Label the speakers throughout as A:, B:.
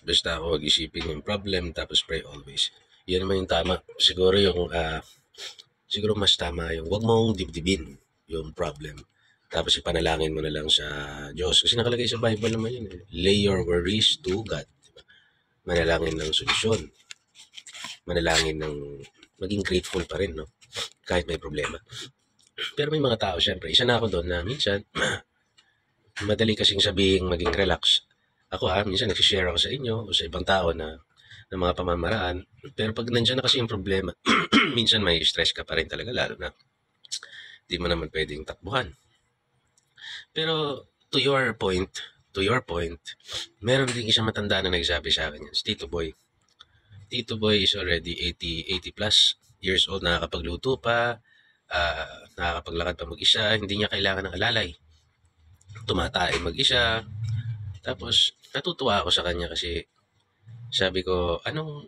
A: Basta ako huwag isipin yung problem tapos pray always. Yan naman yung tama. Siguro yung siguro mas tama yung huwag mong dibdibin yung problem. Tapos ipanalangin mo na lang sa Diyos. Kasi nakalagay sa Bible naman yun. Lay your worries to God. Diba? Manalangin ng solusyon. Manalangin ng maging grateful pa rin, no? Kahit may problema. Pero may mga tao, syempre, isa na ako doon na minsan, madali kasing sabihin maging relax. Ako minsan nagsishare ako sa inyo o sa ibang tao na ng mga pamamaraan. Pero pag nandiyan na kasi yung problema, minsan may stress ka pa rin talaga, lalo na di mo naman pwedeng takbuhan. Pero to your point, meron din isang matanda na nagsabi sa akin yan, si Tito Boy. Tito Boy is already 80 plus years old, nakakapagluto pa, nakakapaglakad pa mag-isa, hindi niya kailangan ng alalay. Tumatae mag-isa. Tapos natutuwa ako sa kanya kasi sabi ko, anong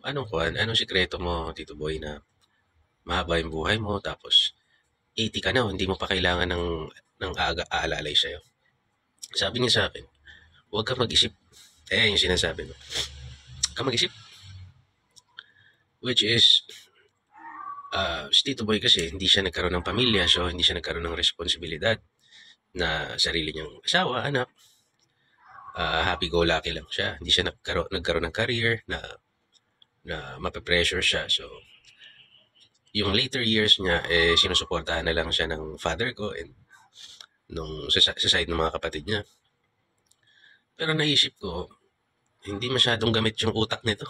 A: sikreto mo, Tito Boy, na mahaba yung buhay mo, tapos 80 ka na, hindi mo pa kailangan ng aalalay sa'yo. Sabi niya sa akin, huwag ka mag-isip. Yung sinasabi mo. Huwag ka mag-isip. Which is, si Tito Boy kasi, hindi siya nagkaroon ng pamilya, so hindi siya nagkaroon ng responsibilidad na sarili niyang asawa, anak. Happy-go-lucky lang siya. Hindi siya nagkaroon ng career na mape-pressure siya. So, yung later years niya, sinusuportahan na lang siya ng father ko and sa side ng mga kapatid niya. Pero naisip ko, hindi masyadong gamit yung utak nito.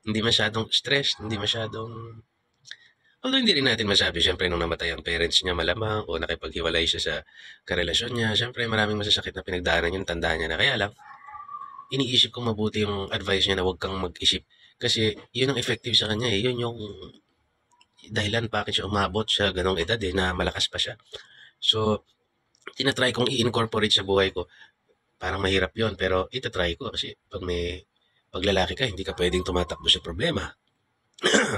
A: Hindi masyadong stress, hindi masyadong... Although hindi rin natin masabi, syempre nung namatay ang parents niya malamang o nakipaghiwalay siya sa karelasyon niya, syempre maraming masasakit na pinagdaanan yung tanda niya na kaya lang, iniisip ko mabuti yung advice niya na huwag kang mag-isip. Kasi yun ang effective sa kanya eh. Yun yung dahilan bakit siya umabot sa ganong edad na malakas pa siya. So, tinatry kong i-incorporate sa buhay ko. Parang mahirap yun, pero itatry ko kasi pag lalaki ka, hindi ka pwedeng tumatakbo sa problema.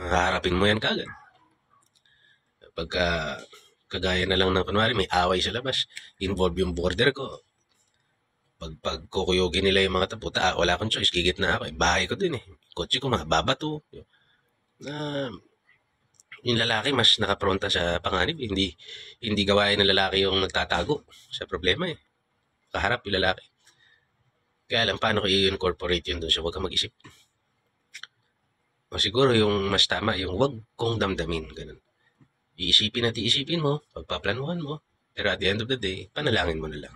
A: Haharapin mo yan kagad. Pagka kagaya na lang ng kunwari may away sa labas, involve yung border ko. Pag kukuyogin nila yung mga taputa, wala akong choice, gigit na ako. Bahay ko din eh. Kotse ko mababato. Yung lalaki mas nakapronta sa panganib. Hindi gawain ng lalaki yung nagtatago sa problema eh. Kaharap yung lalaki. Kaya lang, paano ko i-incorporate yun doon siya? Huwag kang mag-isip. O siguro yung mas tama, yung huwag kong damdamin. Ganun. Iisipin mo, pagpaplanuhan mo, pero at the end of the day, panalangin mo na lang.